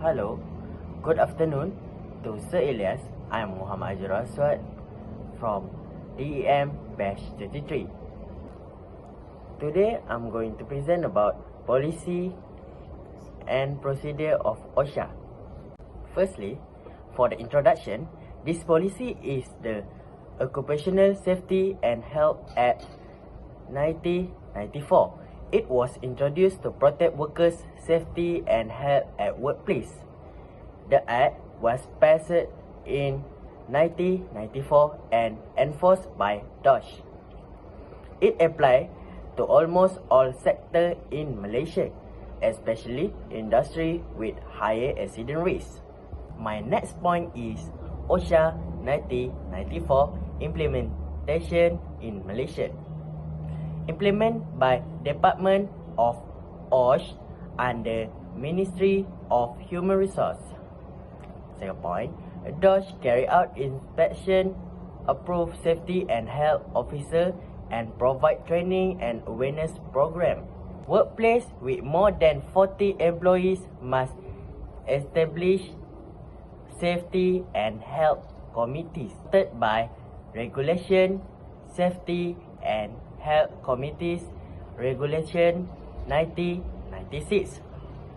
Hello, good afternoon to Sir Elias. I am Muhammad Ajur Aswad from DEM Batch 33. Today I'm going to present about policy and procedure of OSHA. Firstly, for the introduction, this policy is the Occupational Safety and Health Act 1994. It was introduced to protect workers' safety and health at workplace. The act was passed in 1994 and enforced by DOSH. It applies to almost all sectors in Malaysia, especially industry with higher accident risk. My next point is OSHA 1994 implementation in Malaysia. Implemented by Department of OSH under Ministry of Human Resources. Second point, DOSH carry out inspection, approve safety and health officer and provide training and awareness program. Workplace with more than 40 employees must establish safety and health committees led by Regulation Safety and Health Committees Regulation 1996.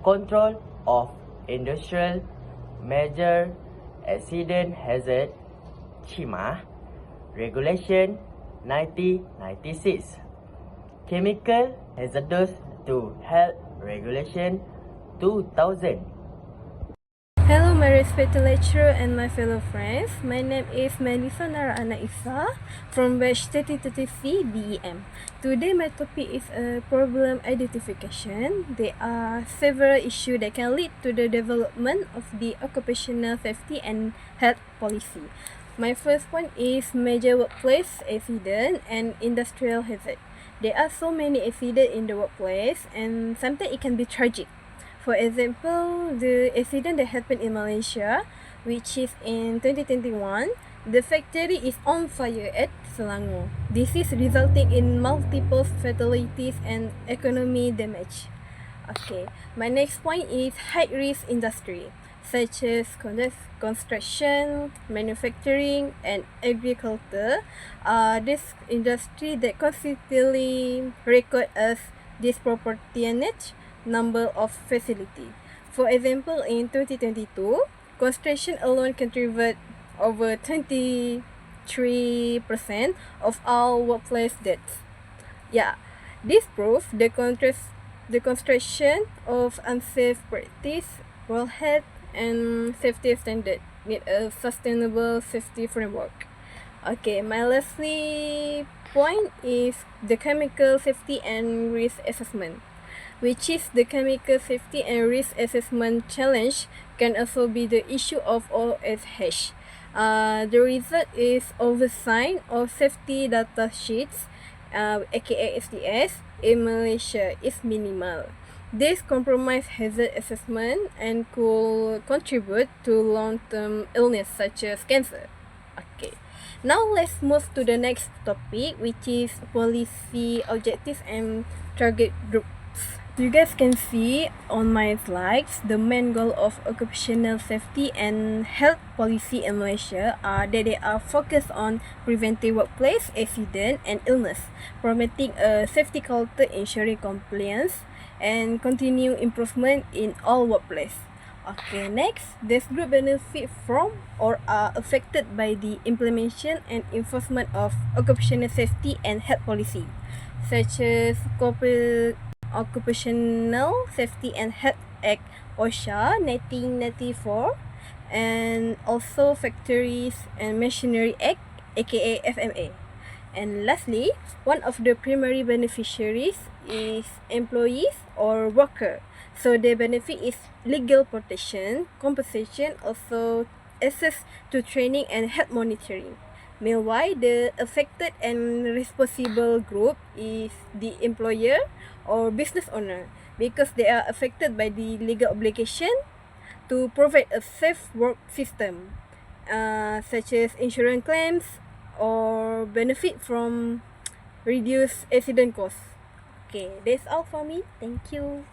Control of Industrial Major Accident Hazard CHIMA Regulation 1996. Chemical Hazardous to Health Regulation 2000. Hello my respected lecturer and my fellow friends. My name is Melissa Narana Isa from batch 3033 DEM. Today my topic is problem identification. There are several issues that can lead to the development of the occupational safety and health policy. My first point is major workplace accident and industrial hazard. There are so many accidents in the workplace and sometimes it can be tragic. For example, the accident that happened in Malaysia, which is in 2021, the factory is on fire at Selangor. This is resulting in multiple fatalities and economy damage. Okay, my next point is high-risk industry, such as construction, manufacturing, and agriculture. This industry that consistently record as disproportionate number of facility. For example, in 2022, construction alone contribute over 23% of all workplace deaths. Yeah, this proves the construction of unsafe practice, World Health and safety standard need a sustainable safety framework. Okay, my lastly point is the chemical safety and risk assessment, which is the chemical safety and risk assessment challenge can also be the issue of OSH. The result is oversight of safety data sheets, aka SDS, in Malaysia is minimal. This compromise hazard assessment and could contribute to long-term illness such as cancer. Okay, now let's move to the next topic, which is policy objectives and target group. You guys can see on my slides, the main goal of occupational safety and health policy in Malaysia are that they are focused on preventing workplace accident and illness, promoting a safety culture, ensuring compliance, and continue improvement in all workplace. Okay, next, this group benefit from or are affected by the implementation and enforcement of occupational safety and health policy, such as Occupational Safety and Health Act OSHA 1994 and also Factories and Machinery Act aka FMA. And lastly, one of the primary beneficiaries is employees or worker. So the benefit is legal protection, compensation, also access to training and health monitoring. Meanwhile, the affected and responsible group is the employer or business owner because they are affected by the legal obligation to provide a safe work system, such as insurance claims or benefit from reduced accident costs. Okay, that's all for me. Thank you.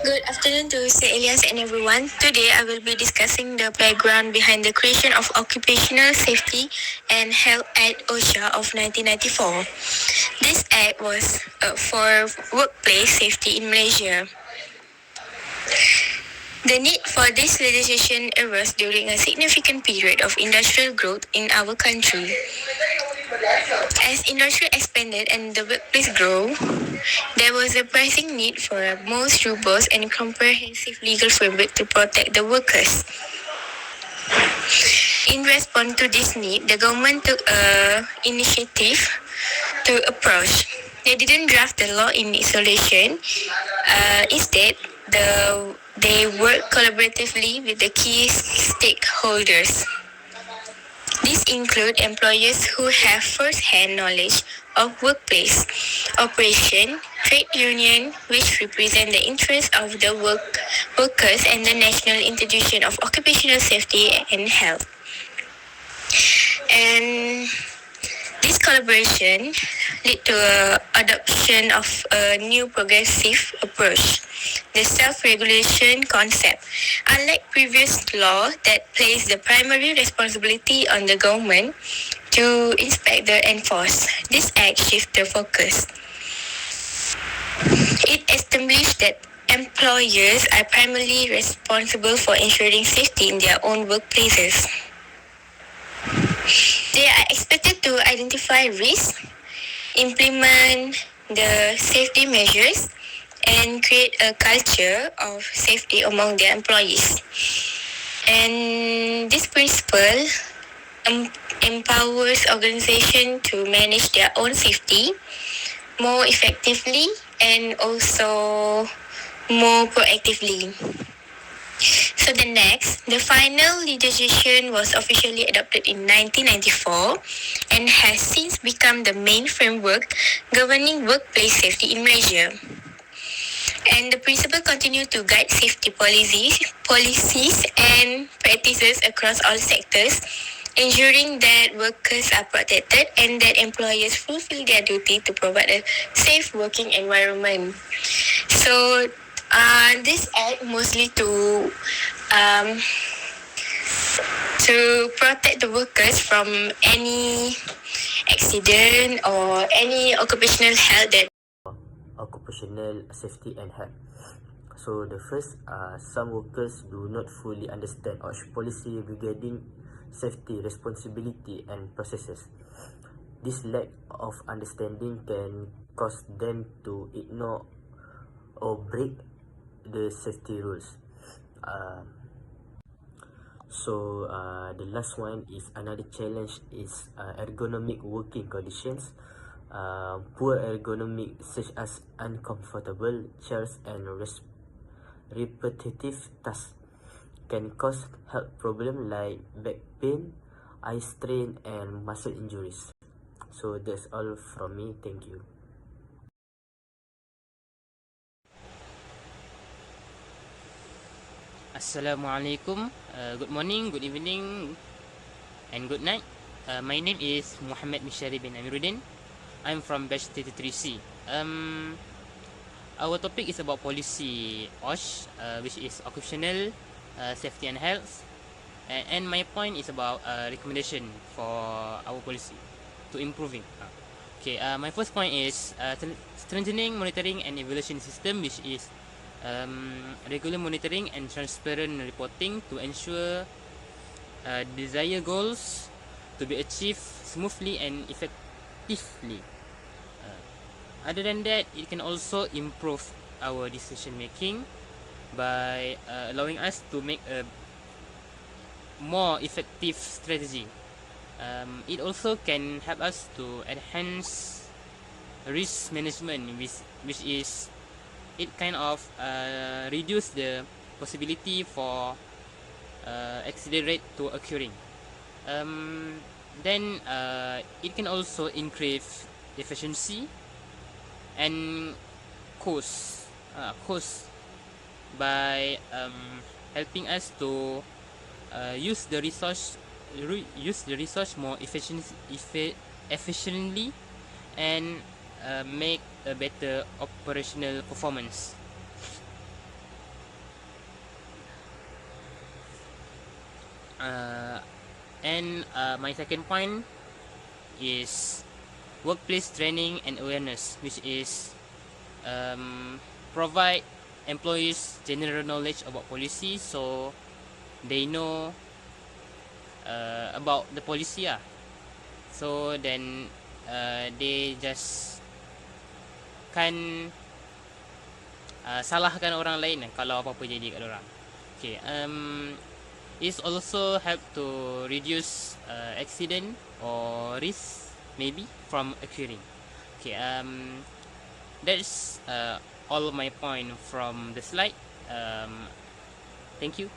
Good afternoon to Sir Elias and everyone. Today I will be discussing the background behind the creation of Occupational Safety and Health Act OSHA of 1994. This act was for workplace safety in Malaysia. The need for this legislation arose during a significant period of industrial growth in our country. As industry expanded and the workplace grew, there was a pressing need for a more robust and comprehensive legal framework to protect the workers. In response to this need, the government took an initiative to approach. They didn't draft the law in isolation. Instead, they worked collaboratively with the key stakeholders. These include employers who have first-hand knowledge of workplace operation, trade union, which represent the interests of the workers, and the National Institution of Occupational Safety and Health. And this collaboration led to adoption of a new progressive approach, the self-regulation concept. Unlike previous law that placed the primary responsibility on the government to inspect and enforce, this act shifted the focus. It established that employers are primarily responsible for ensuring safety in their own workplaces. They are expected to identify risks, implement the safety measures, and create a culture of safety among their employees. And this principle empowers organizations to manage their own safety more effectively and also more proactively. So the final legislation was officially adopted in 1994 and has since become the main framework governing workplace safety in Malaysia. And the principle continues to guide safety policies and practices across all sectors, ensuring that workers are protected and that employers fulfill their duty to provide a safe working environment. So this act mostly to protect the workers from any accident or any occupational health that occupational safety and health. So the first, some workers do not fully understand OSHA policy regarding safety, responsibility and processes. This lack of understanding can cause them to ignore or break the safety rules. The last one is another challenge is ergonomic working conditions. Poor ergonomic such as uncomfortable chairs and repetitive tasks can cause health problems like back pain, eye strain and muscle injuries. So that's all from me. Thank you. Assalamualaikum. Good morning, good evening, and good night. My name is Muhammad Mishari bin Amiruddin. I'm from batch 33C. Our topic is about policy OSH, which is Occupational Safety and Health. And my point is about recommendation for our policy to improving. My first point is strengthening monitoring and evaluation system, which is regular monitoring and transparent reporting to ensure desired goals to be achieved smoothly and effectively. Other than that, it can also improve our decision making by allowing us to make a more effective strategy. It also can help us to enhance risk management, which is it kind of reduce the possibility for accident rate to occurring. Then it can also increase efficiency and cost by helping us to use the resource more efficiently and make a better operational performance. And my second point is workplace training and awareness, which is provide employees general knowledge about policy, so they know about the policy lah. So then they just kan salahkan orang lain kalau apa-apa jadi kat orang. Okay, it's also help to reduce accident or risk maybe from occurring. Okay, that's all my point from the slide. Thank you.